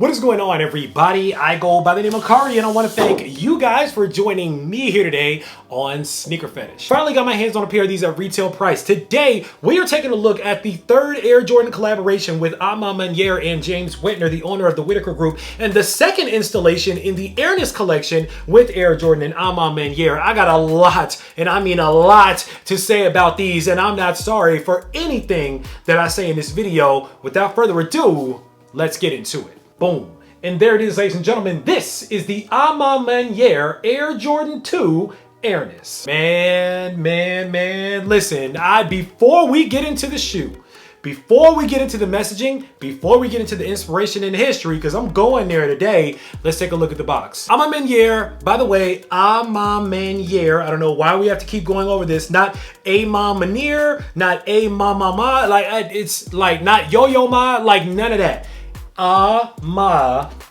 What is going on, everybody? I go by the name of Kari, and I want to thank you guys for joining me here today on SneakerPhetish. Finally got my hands on a pair of these at retail price. Today, we are taking a look at the third Air Jordan collaboration with Maniere and James Whitner, the owner of the Whitaker Group, and the second installation in the Airness collection with Air Jordan and Maniere. I got a lot, and I mean a lot, to say about these, and I'm not sorry for anything that I say in this video. Without further ado, let's get into it. Boom. And there it is, ladies and gentlemen. This is the Maniere Air Jordan 2 Airness. Man, listen, before we get into the shoe, before we get into the messaging, before we get into the inspiration and history, because I'm going there today, let's take a look at the box. Maniere, by the way, Maniere. I don't know why we have to keep going over this. Not Maniere, not Ma, like it's like not Yo-Yo Ma, like none of that.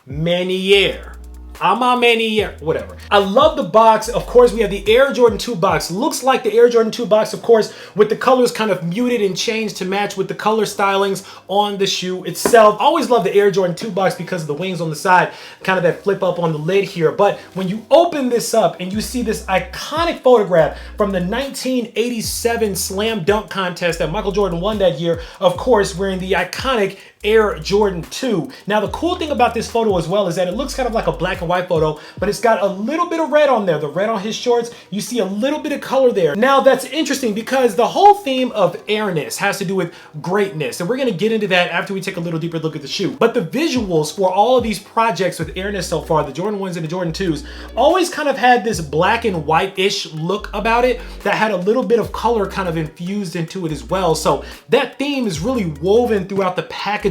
Maniere. Maniere, whatever. I love the box. Of course, we have the Air Jordan 2 box. Looks like the Air Jordan 2 box, of course, with the colors kind of muted and changed to match with the color stylings on the shoe itself. Always love the Air Jordan 2 box because of the wings on the side, kind of that flip up on the lid here. But when you open this up and you see this iconic photograph from the 1987 Slam Dunk contest that Michael Jordan won that year, of course, wearing the iconic Air Jordan 2. Now, the cool thing about this photo as well is that it looks kind of like a black and white photo, but it's got a little bit of red on there. The red on his shorts, you see a little bit of color there. Now, that's interesting because the whole theme of Airness has to do with greatness, and we're going to get into that after we take a little deeper look at the shoe. But the visuals for all of these projects with Airness so far, the Jordan 1s and the Jordan 2s, always kind of had this black and white-ish look about it that had a little bit of color kind of infused into it as well. So that theme is really woven throughout the packaging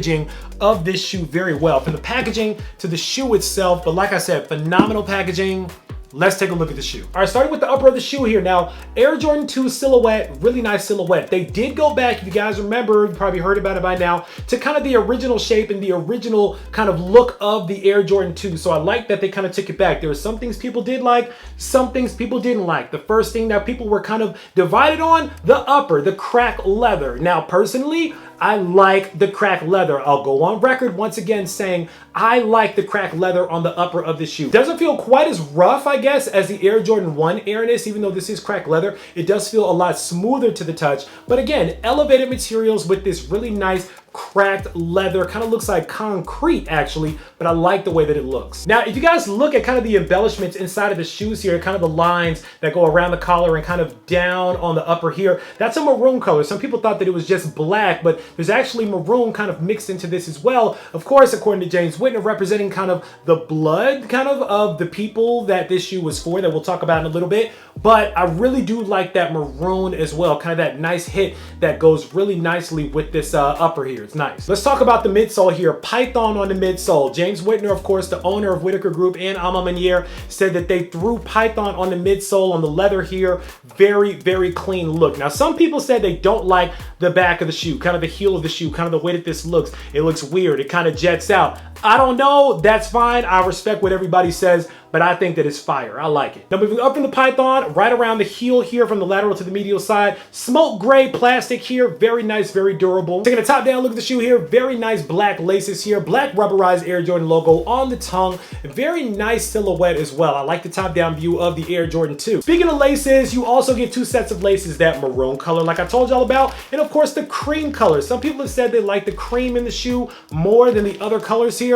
of this shoe very well, from the packaging to the shoe itself. But like I said, phenomenal packaging. Let's take a look at the shoe. All right, starting with the upper of the shoe here. Now, Air Jordan 2 silhouette, really nice silhouette. They did go back, if you guys remember, you probably heard about it by now, to kind of the original shape and the original kind of look of the Air Jordan 2. So I like that they kind of took it back. There were some things people did like, some things people didn't like. The first thing that people were kind of divided on, the upper, the crack leather. Now, personally, I like the crack leather. I'll go on record once again saying I like the crack leather on the upper of the shoe. Doesn't feel quite as rough, I guess, as the Air Jordan 1 Airness, even though this is crack leather. It does feel a lot smoother to the touch. But again, elevated materials with this really nice cracked leather. Kind of looks like concrete, actually, but I like the way that it looks. Now, if you guys look at kind of the embellishments inside of the shoes here, kind of the lines that go around the collar and kind of down on the upper here, that's a maroon color. Some people thought that it was just black, but there's actually maroon kind of mixed into this as well. Of course, according to James Whitner, representing kind of the blood kind of the people that this shoe was for, that we'll talk about in a little bit. But I really do like that maroon as well, kind of that nice hit that goes really nicely with this upper here. It's nice. Let's talk about the midsole here. Python on the midsole. James Whitner, of course, the owner of Whitaker Group and Maniere, said that they threw Python on the midsole on the leather here. Very clean look. Now, some people said they don't like the back of the shoe, kind of the heel of the shoe, kind of the way that this looks. It looks weird. It kind of jets out. I don't know. That's fine. I respect what everybody says, but I think that it's fire. I like it. Now, moving up from the Python, right around the heel here from the lateral to the medial side, smoke gray plastic here. Very nice, very durable. Taking a top down look at the shoe here. Very nice black laces here. Black rubberized Air Jordan logo on the tongue. Very nice silhouette as well. I like the top down view of the Air Jordan 2. Speaking of laces, you also get two sets of laces, that maroon color like I told y'all about, and of course the cream color. Some people have said they like the cream in the shoe more than the other colors here.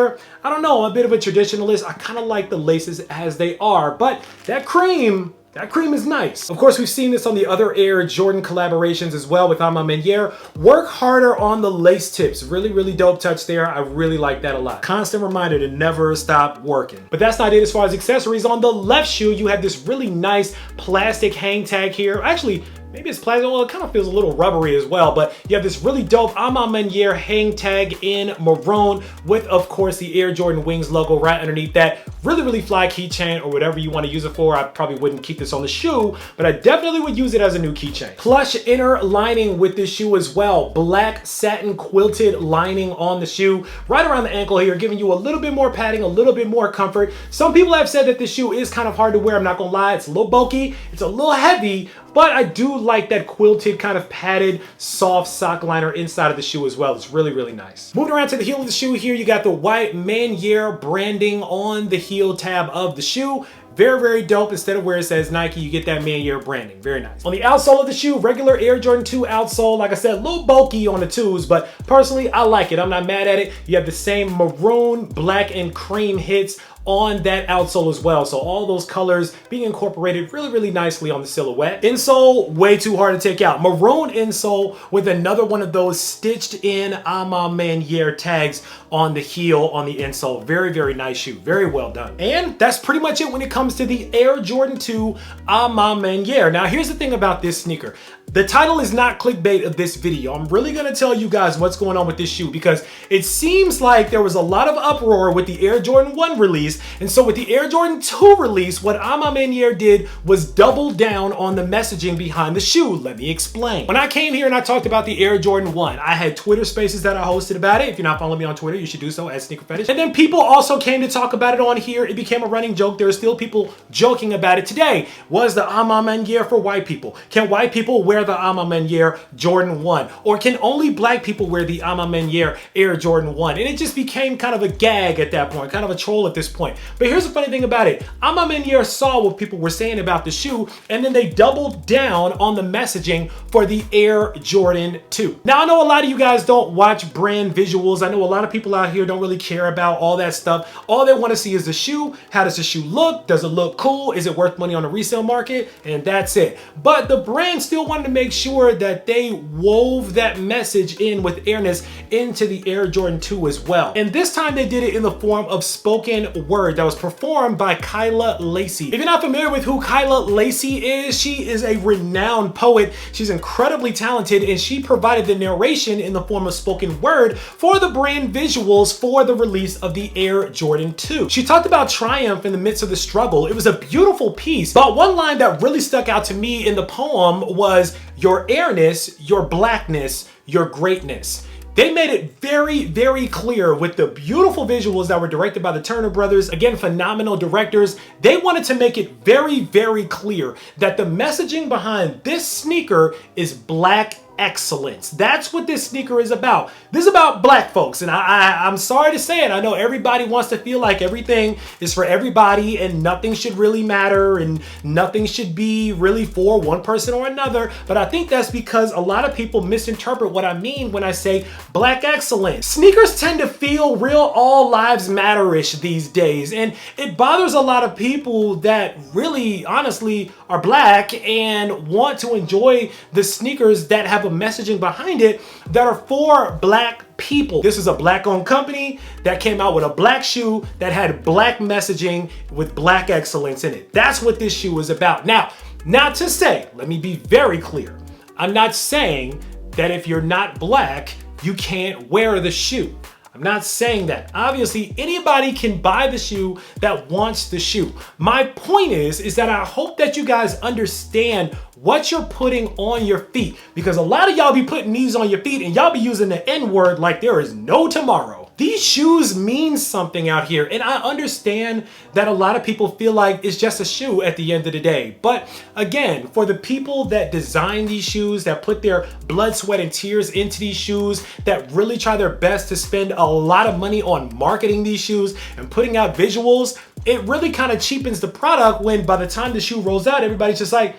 I don't know, I'm a bit of a traditionalist. I kind of like the laces as they are, but that cream is nice. Of course, we've seen this on the other Air Jordan collaborations as well with Maniere. Work harder on the lace tips. Really dope touch there. I really like that a lot. Constant reminder to never stop working. But that's not it as far as accessories. On the left shoe, you have this really nice plastic hang tag here. Actually, maybe it's plastic. Well, it kind of feels a little rubbery as well, but you have this really dope Maniere hang tag in maroon with, of course, the Air Jordan Wings logo right underneath that. Really fly keychain or whatever you want to use it for. I probably wouldn't keep this on the shoe, but I definitely would use it as a new keychain. Plush inner lining with this shoe as well. Black satin quilted lining on the shoe right around the ankle here, giving you a little bit more padding, a little bit more comfort. Some people have said that this shoe is kind of hard to wear. I'm not gonna lie, it's a little bulky, it's a little heavy, but I do like that quilted kind of padded soft sock liner inside of the shoe as well. It's really, really nice. Moving around to the heel of the shoe here, you got the white Maniere branding on the heel tab of the shoe. Very, very dope. Instead of where it says Nike, you get that Maniere branding. Very nice. On the outsole of the shoe, regular Air Jordan 2 outsole. Like I said, a little bulky on the 2s, but personally, I like it. I'm not mad at it. You have the same maroon, black, and cream hits on that outsole as well. So all those colors being incorporated really, really nicely on the silhouette. Insole, way too hard to take out. Maroon insole with another one of those stitched in Maniere tags on the heel on the insole. Very, very nice shoe. Very well done. And that's pretty much it when it comes to the Air Jordan 2 Maniere. Now, here's the thing about this sneaker. The title is not clickbait of this video. I'm really gonna tell you guys what's going on with this shoe because it seems like there was a lot of uproar with the Air Jordan 1 release. And so with the Air Jordan 2 release, what Maniere did was double down on the messaging behind the shoe. Let me explain. When I came here and I talked about the Air Jordan 1, I had Twitter spaces that I hosted about it. If you're not following me on Twitter, you should do so at SneakerPhetish. And then people also came to talk about it on here. It became a running joke. There are still people joking about it today. Was the Maniere for white people? Can white people wear the Maniere Jordan 1? Or can only black people wear the Maniere Air Jordan 1? And it just became kind of a gag at that point, kind of a troll at this point. But here's the funny thing about it. Maniere saw what people were saying about the shoe, and then they doubled down on the messaging for the Air Jordan 2. Now, I know a lot of you guys don't watch brand visuals. I know a lot of people out here don't really care about all that stuff. All they want to see is the shoe. How does the shoe look? Does it look cool? Is it worth money on the resale market? And that's it. But the brand still wanted to make sure that they wove that message in with Airness into the Air Jordan 2 as well. And this time they did it in the form of spoken word that was performed by Kyla Lacey. If you're not familiar with who Kyla Lacey is, she is a renowned poet. She's incredibly talented, and she provided the narration in the form of spoken word for the brand visuals for the release of the Air Jordan 2. She talked about triumph in the midst of the struggle. It was a beautiful piece, but one line that really stuck out to me in the poem was your airness, your blackness, your greatness. They made it very, very clear with the beautiful visuals that were directed by the Turner brothers. Again, phenomenal directors. They wanted to make it very, very clear that the messaging behind this sneaker is black excellence. That's what this sneaker is about. This is about black folks, and I'm sorry to say it. I know everybody wants to feel like everything is for everybody and nothing should really matter and nothing should be really for one person or another, but I think that's because a lot of people misinterpret what I mean when I say black excellence. Sneakers tend to feel real all lives matter-ish these days, and it bothers a lot of people that really honestly are black and want to enjoy the sneakers that have a messaging behind it that are for black people. This is a black-owned company that came out with a black shoe that had black messaging with black excellence in it. That's what this shoe is about. Now, not to say, let me be very clear, I'm not saying that if you're not black, you can't wear the shoe. I'm not saying that. Obviously, anybody can buy the shoe that wants the shoe. My point is that I hope that you guys understand what you're putting on your feet, because a lot of y'all be putting these on your feet and y'all be using the N-word like there is no tomorrow. These shoes mean something out here, and I understand that a lot of people feel like it's just a shoe at the end of the day. But again, for the people that design these shoes, that put their blood, sweat, and tears into these shoes, that really try their best to spend a lot of money on marketing these shoes and putting out visuals, it really kind of cheapens the product when by the time the shoe rolls out, everybody's just like,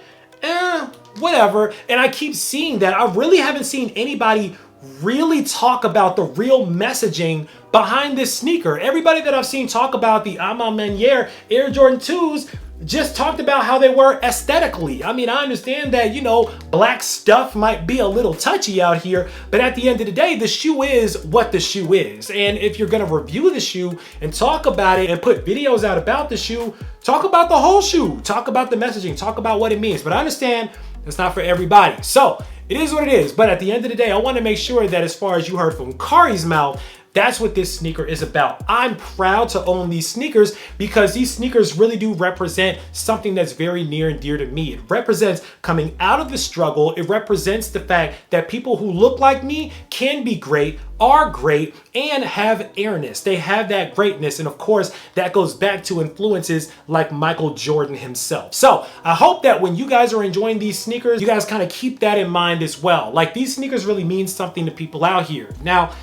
whatever. And I keep seeing that. I really haven't seen anybody really talk about the real messaging behind this sneaker. Everybody that I've seen talk about the Maniere Air Jordan 2s just talked about how they were aesthetically. I mean, I understand that, you know, black stuff might be a little touchy out here, but at the end of the day, the shoe is what the shoe is. And if you're gonna review the shoe and talk about it and put videos out about the shoe, talk about the whole shoe, talk about the messaging, talk about what it means. But I understand it's not for everybody. So it is what it is. But at the end of the day, I want to make sure that as far as you heard from Kari's mouth, That's what this sneaker is about. I'm proud to own these sneakers because these sneakers really do represent something that's very near and dear to me. It represents coming out of the struggle. It represents the fact that people who look like me can be great, are great, and have airness. They have that greatness. And of course, that goes back to influences like Michael Jordan himself. So I hope that when you guys are enjoying these sneakers, you guys kind of keep that in mind as well. Like, these sneakers really mean something to people out here. Now,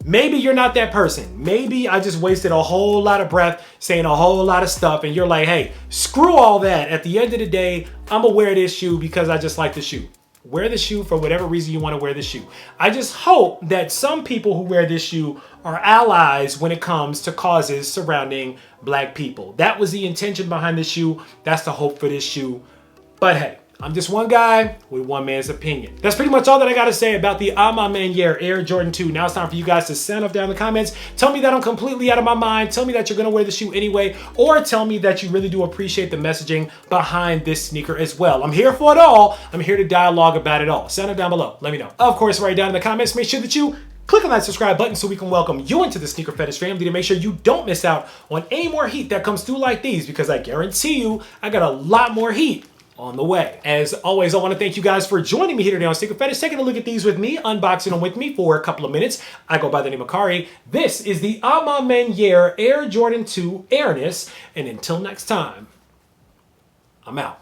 maybe you're not that person. Maybe I just wasted a whole lot of breath saying a whole lot of stuff and you're like, hey, screw all that. At the end of the day, I'm gonna wear this shoe because I just like the shoe. Wear the shoe for whatever reason you want to wear the shoe. I just hope that some people who wear this shoe are allies when it comes to causes surrounding Black people. That was the intention behind this shoe. That's the hope for this shoe. But hey, I'm just one guy with one man's opinion. That's pretty much all that I got to say about the Maniere Air Jordan 2. Now it's time for you guys to sound off down in the comments. Tell me that I'm completely out of my mind. Tell me that you're going to wear the shoe anyway. Or tell me that you really do appreciate the messaging behind this sneaker as well. I'm here for it all. I'm here to dialogue about it all. Sound it down below. Let me know. Of course, right down in the comments, make sure that you click on that subscribe button so we can welcome you into the Sneaker Fetish family to make sure you don't miss out on any more heat that comes through like these, because I guarantee you I got a lot more heat on the way. As always, I want to thank you guys for joining me here today on Sneaker Fetish, taking a look at these with me, unboxing them with me for a couple of minutes. I go by the name of Kari. This is the Maniere Air Jordan 2 Airness, and until next time, I'm out.